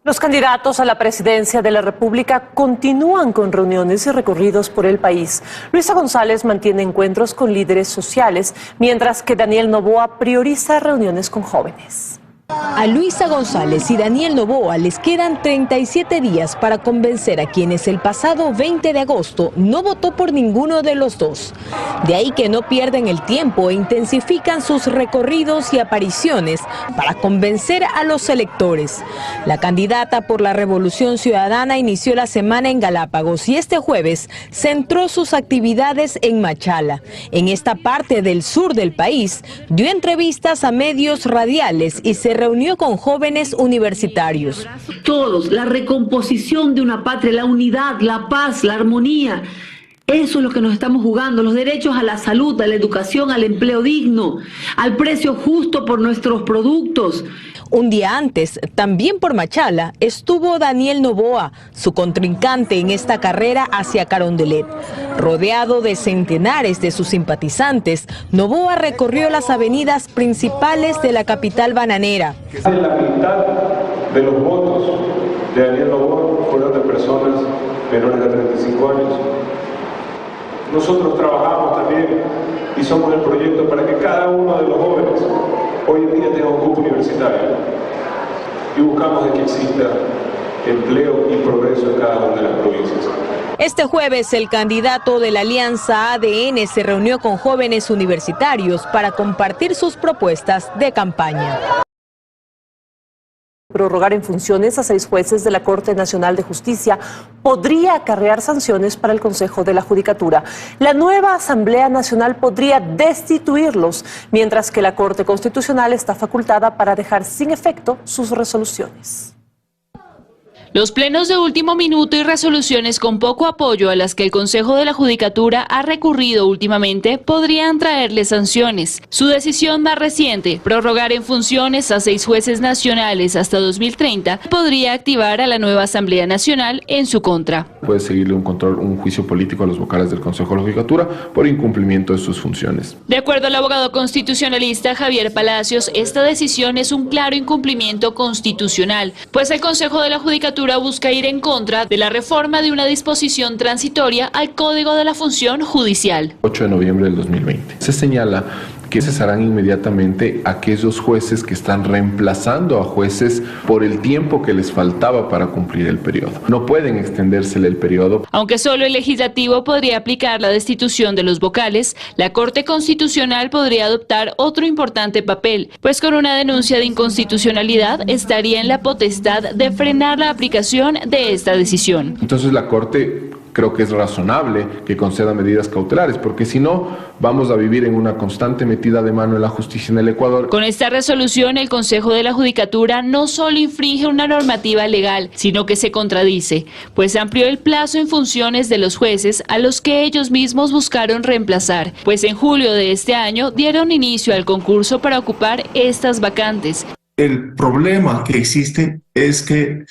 Los candidatos a la presidencia de la República continúan con reuniones y recorridos por el país. Luisa González mantiene encuentros con líderes sociales, mientras que Daniel Noboa prioriza reuniones con jóvenes. A Luisa González y Daniel Noboa les quedan 37 días para convencer a quienes el pasado 20 de agosto no votó por ninguno de los dos. De ahí que no pierden el tiempo e intensifican sus recorridos y apariciones para convencer a los electores. La candidata por la Revolución Ciudadana inició la semana en Galápagos y este jueves centró sus actividades en Machala. En esta parte del sur del país dio entrevistas a medios radiales y se reunió con jóvenes universitarios. Todos, la recomposición de una patria, la unidad, la paz, la armonía. Eso es lo que nos estamos jugando, los derechos a la salud, a la educación, al empleo digno, al precio justo por nuestros productos. Un día antes, también por Machala, estuvo Daniel Noboa, su contrincante en esta carrera hacia Carondelet. Rodeado de centenares de sus simpatizantes, Noboa recorrió las avenidas principales de la capital bananera. La mitad de los votos de Daniel Noboa fueron de personas menores de 35 años. Nosotros trabajamos también y somos el proyecto para que cada uno de los jóvenes hoy en día tenga un cupo universitario y buscamos de que exista empleo y progreso en cada una de las provincias. Este jueves el candidato de la Alianza ADN se reunió con jóvenes universitarios para compartir sus propuestas de campaña. Prorrogar en funciones a 6 jueces de la Corte Nacional de Justicia podría acarrear sanciones para el Consejo de la Judicatura. La nueva Asamblea Nacional podría destituirlos, mientras que la Corte Constitucional está facultada para dejar sin efecto sus resoluciones. Los plenos de último minuto y resoluciones con poco apoyo a las que el Consejo de la Judicatura ha recurrido últimamente podrían traerle sanciones. Su decisión más reciente, prorrogar en funciones a 6 jueces nacionales hasta 2030, podría activar a la nueva Asamblea Nacional en su contra. Puede seguirle un juicio político a los vocales del Consejo de la Judicatura por incumplimiento de sus funciones. De acuerdo al abogado constitucionalista Javier Palacios, esta decisión es un claro incumplimiento constitucional, pues el Consejo de la Judicatura busca ir en contra de la reforma de una disposición transitoria al Código de la Función Judicial. 8 de noviembre del 2020. Se señala que cesarán inmediatamente aquellos jueces que están reemplazando a jueces por el tiempo que les faltaba para cumplir el periodo. No pueden extendérsele el periodo. Aunque solo el legislativo podría aplicar la destitución de los vocales, la Corte Constitucional podría adoptar otro importante papel, pues con una denuncia de inconstitucionalidad estaría en la potestad de frenar la aplicación de esta decisión. Entonces la Corte creo que es razonable que conceda medidas cautelares, porque si no, vamos a vivir en una constante metida de mano en la justicia en el Ecuador. Con esta resolución, el Consejo de la Judicatura no solo infringe una normativa legal, sino que se contradice, pues amplió el plazo en funciones de los jueces a los que ellos mismos buscaron reemplazar, pues en julio de este año dieron inicio al concurso para ocupar estas vacantes. El problema que existe es que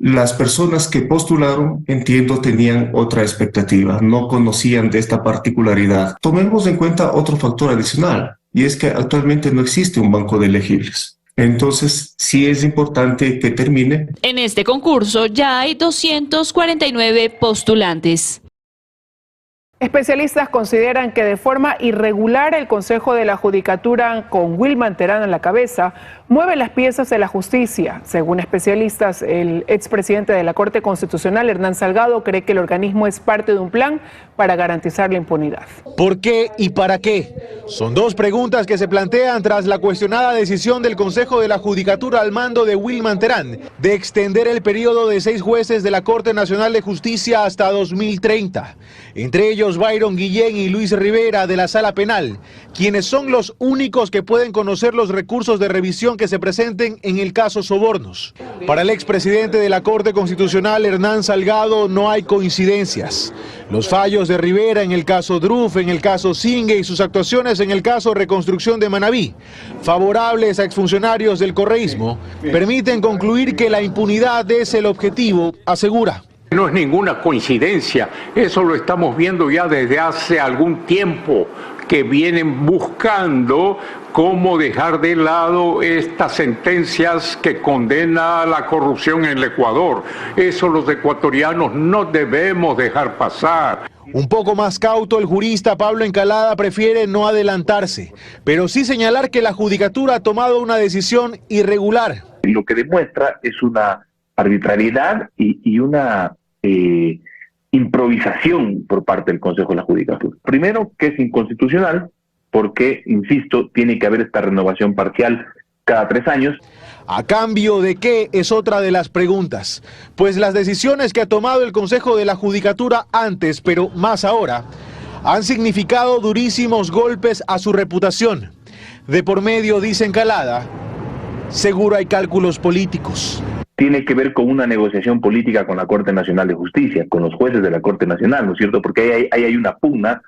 las personas que postularon, entiendo, tenían otra expectativa, no conocían de esta particularidad. Tomemos en cuenta otro factor adicional, y es que actualmente no existe un banco de elegibles. Entonces, sí es importante que termine. En este concurso ya hay 249 postulantes. Especialistas consideran que de forma irregular el Consejo de la Judicatura, con Wilman Terán a la cabeza, mueve las piezas de la justicia. Según especialistas, el expresidente de la Corte Constitucional, Hernán Salgado, cree que el organismo es parte de un plan para garantizar la impunidad. ¿Por qué y para qué? Son dos preguntas que se plantean tras la cuestionada decisión del Consejo de la Judicatura al mando de Wilman Terán de extender el periodo de 6 jueces de la Corte Nacional de Justicia hasta 2030. Entre ellos Byron Guillén y Luis Rivera de la Sala Penal, quienes son los únicos que pueden conocer los recursos de revisión que se presenten en el caso Sobornos. Para el expresidente de la Corte Constitucional, Hernán Salgado, no hay coincidencias. Los fallos de Rivera en el caso Druf, en el caso Singue y sus actuaciones en el caso Reconstrucción de Manabí, favorables a exfuncionarios del correísmo, permiten concluir que la impunidad es el objetivo, asegura. No es ninguna coincidencia, eso lo estamos viendo ya desde hace algún tiempo, que vienen buscando cómo dejar de lado estas sentencias que condenan a la corrupción en el Ecuador. Eso los ecuatorianos no debemos dejar pasar. Un poco más cauto, el jurista Pablo Encalada prefiere no adelantarse, pero sí señalar que la Judicatura ha tomado una decisión irregular. Lo que demuestra es una arbitrariedad y una improvisación por parte del Consejo de la Judicatura. Primero, que es inconstitucional, porque, insisto, tiene que haber esta renovación parcial cada 3 años. ¿A cambio de qué? Es otra de las preguntas. Pues las decisiones que ha tomado el Consejo de la Judicatura antes, pero más ahora, han significado durísimos golpes a su reputación. De por medio, dice Encalada, seguro hay cálculos políticos. Tiene que ver con una negociación política con la Corte Nacional de Justicia, con los jueces de la Corte Nacional, ¿no es cierto? Porque ahí hay una pugna.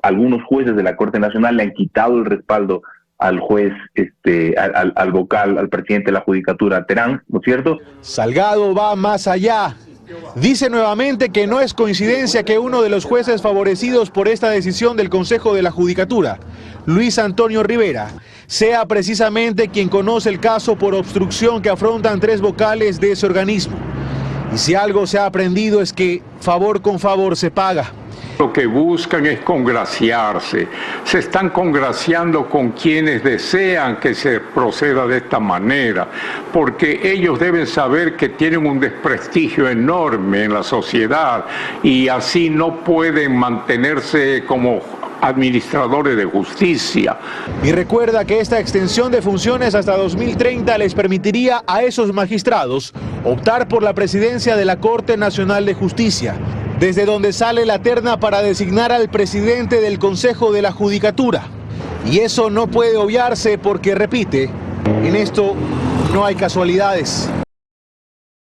Algunos jueces de la Corte Nacional le han quitado el respaldo al juez, al vocal, al presidente de la Judicatura, Terán, ¿no es cierto? Salgado va más allá. Dice nuevamente que no es coincidencia que uno de los jueces favorecidos por esta decisión del Consejo de la Judicatura, Luis Antonio Rivera, sea precisamente quien conoce el caso por obstrucción que afrontan 3 vocales de ese organismo. Y si algo se ha aprendido es que favor con favor se paga. Lo que buscan es congraciarse. Se están congraciando con quienes desean que se proceda de esta manera, porque ellos deben saber que tienen un desprestigio enorme en la sociedad y así no pueden mantenerse como administradores de justicia. Y recuerda que esta extensión de funciones hasta 2030 les permitiría a esos magistrados optar por la presidencia de la Corte Nacional de Justicia, desde donde sale la terna para designar al presidente del Consejo de la Judicatura. Y eso no puede obviarse porque, repite, en esto no hay casualidades.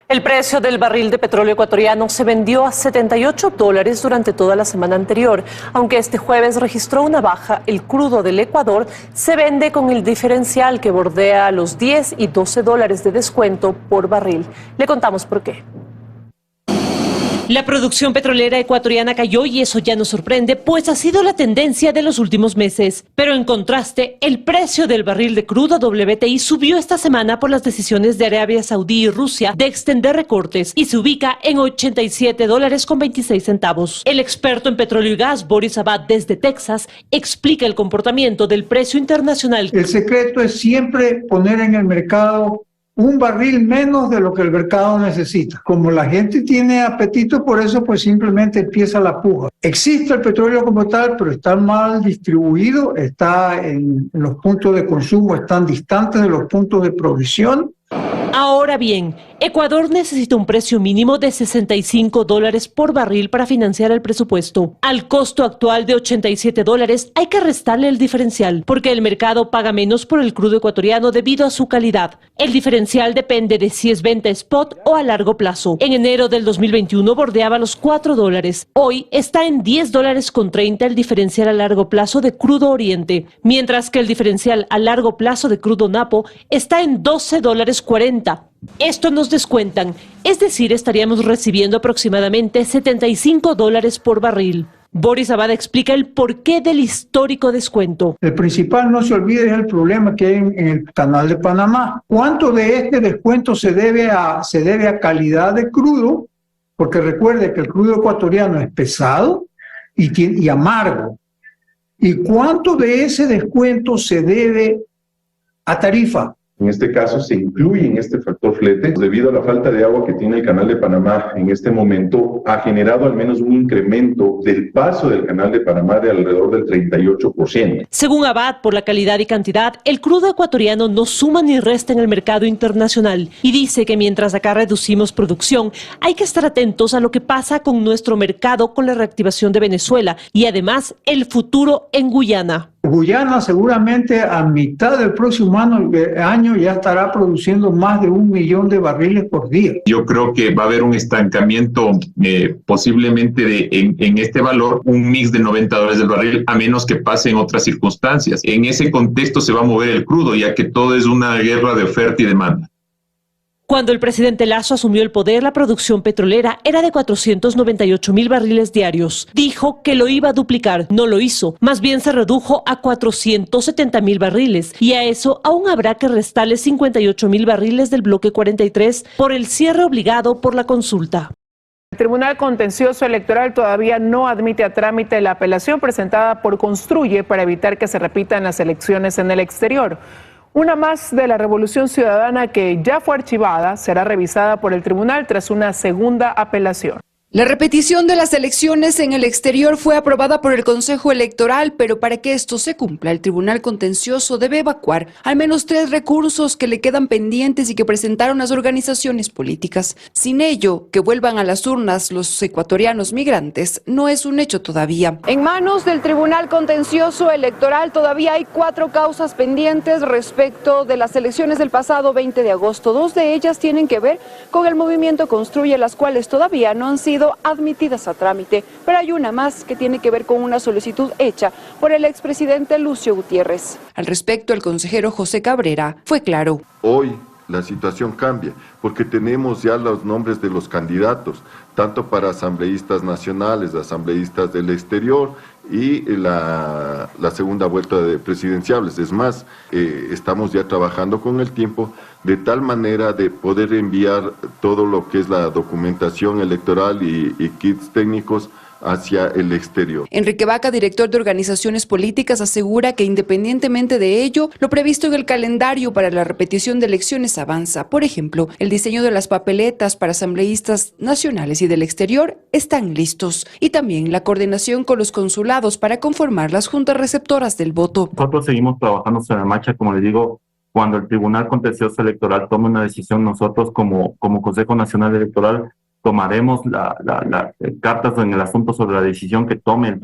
El precio del barril de petróleo ecuatoriano se vendió a $78 durante toda la semana anterior. Aunque este jueves registró una baja, el crudo del Ecuador se vende con el diferencial que bordea los $10 y $12 de descuento por barril. Le contamos por qué. La producción petrolera ecuatoriana cayó y eso ya nos sorprende, pues ha sido la tendencia de los últimos meses. Pero en contraste, el precio del barril de crudo WTI subió esta semana por las decisiones de Arabia Saudí y Rusia de extender recortes y se ubica en $87.26. El experto en petróleo y gas, Boris Abad, desde Texas, explica el comportamiento del precio internacional. El secreto es siempre poner en el mercado un barril menos de lo que el mercado necesita. Como la gente tiene apetito por eso, pues simplemente empieza la puja. Existe el petróleo como tal, pero está mal distribuido, está en los puntos de consumo, están distantes de los puntos de provisión. Ahora bien, Ecuador necesita un precio mínimo de $65 por barril para financiar el presupuesto. Al costo actual de $87 hay que restarle el diferencial, porque el mercado paga menos por el crudo ecuatoriano debido a su calidad. El diferencial depende de si es venta spot o a largo plazo. En enero del 2021 bordeaba los $4. Hoy está en $10.30 el diferencial a largo plazo de crudo Oriente, mientras que el diferencial a largo plazo de crudo Napo está en $12.40. Esto nos descuentan, es decir, estaríamos recibiendo aproximadamente $75 por barril. Boris Abad explica el porqué del histórico descuento. El principal, no se olvide, es el problema que hay en el Canal de Panamá. ¿Cuánto de este descuento se debe a calidad de crudo? Porque recuerde que el crudo ecuatoriano es pesado y amargo. ¿Y cuánto de ese descuento se debe a tarifa? En este caso se incluye en este factor flete, debido a la falta de agua que tiene el Canal de Panamá en este momento, ha generado al menos un incremento del paso del Canal de Panamá de alrededor del 38%. Según Abad, por la calidad y cantidad, el crudo ecuatoriano no suma ni resta en el mercado internacional y dice que mientras acá reducimos producción, hay que estar atentos a lo que pasa con nuestro mercado con la reactivación de Venezuela y además el futuro en Guyana. Guyana seguramente a mitad del próximo año ya estará produciendo más de 1 millón de barriles por día. Yo creo que va a haber un estancamiento posiblemente en este valor, un mix de $90 del barril, a menos que pase en otras circunstancias. En ese contexto se va a mover el crudo, ya que todo es una guerra de oferta y demanda. Cuando el presidente Lasso asumió el poder, la producción petrolera era de 498.000 barriles diarios. Dijo que lo iba a duplicar, no lo hizo. Más bien se redujo a 470.000 barriles y a eso aún habrá que restarle 58.000 barriles del bloque 43 por el cierre obligado por la consulta. El Tribunal Contencioso Electoral todavía no admite a trámite la apelación presentada por Construye para evitar que se repitan las elecciones en el exterior. Una más de la Revolución Ciudadana que ya fue archivada será revisada por el tribunal tras una segunda apelación. La repetición de las elecciones en el exterior fue aprobada por el Consejo Electoral, pero para que esto se cumpla, el Tribunal Contencioso debe evacuar al menos 3 recursos que le quedan pendientes y que presentaron las organizaciones políticas. Sin ello, que vuelvan a las urnas los ecuatorianos migrantes no es un hecho todavía. En manos del Tribunal Contencioso Electoral todavía hay 4 causas pendientes respecto de las elecciones del pasado 20 de agosto. 2 de ellas tienen que ver con el movimiento Construye, las cuales todavía no han sido admitidas a trámite, pero hay una más que tiene que ver con una solicitud hecha por el expresidente Lucio Gutiérrez. Al respecto, el consejero José Cabrera fue claro. Hoy la situación cambia porque tenemos ya los nombres de los candidatos, tanto para asambleístas nacionales, asambleístas del exterior y la segunda vuelta de presidenciables. Es más, estamos ya trabajando con el tiempo de tal manera de poder enviar todo lo que es la documentación electoral y kits técnicos hacia el exterior. Enrique Vaca, director de organizaciones políticas, asegura que independientemente de ello, lo previsto en el calendario para la repetición de elecciones avanza. Por ejemplo, el diseño de las papeletas para asambleístas nacionales y del exterior están listos. Y también la coordinación con los consulados para conformar las juntas receptoras del voto. Nosotros seguimos trabajando sobre la marcha, como les digo, cuando el Tribunal Contencioso Electoral tome una decisión, nosotros como Consejo Nacional Electoral tomaremos las cartas en el asunto sobre la decisión que tome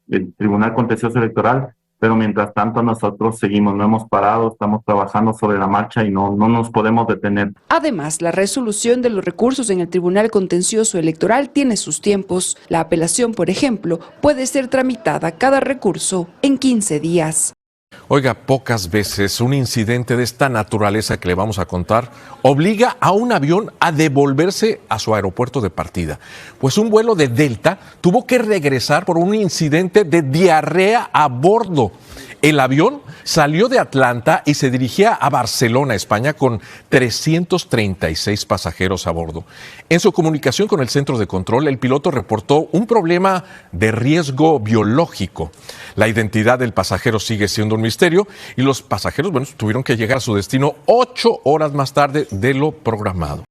el Tribunal Contencioso Electoral, pero mientras tanto nosotros seguimos, no hemos parado, estamos trabajando sobre la marcha y no nos podemos detener. Además, la resolución de los recursos en el Tribunal Contencioso Electoral tiene sus tiempos. La apelación, por ejemplo, puede ser tramitada cada recurso en 15 días. Oiga, pocas veces un incidente de esta naturaleza que le vamos a contar obliga a un avión a devolverse a su aeropuerto de partida. Pues un vuelo de Delta tuvo que regresar por un incidente de diarrea a bordo. El avión salió de Atlanta y se dirigía a Barcelona, España, con 336 pasajeros a bordo. En su comunicación con el centro de control, el piloto reportó un problema de riesgo biológico. La identidad del pasajero sigue siendo un misterio y los pasajeros, tuvieron que llegar a su destino 8 horas más tarde de lo programado.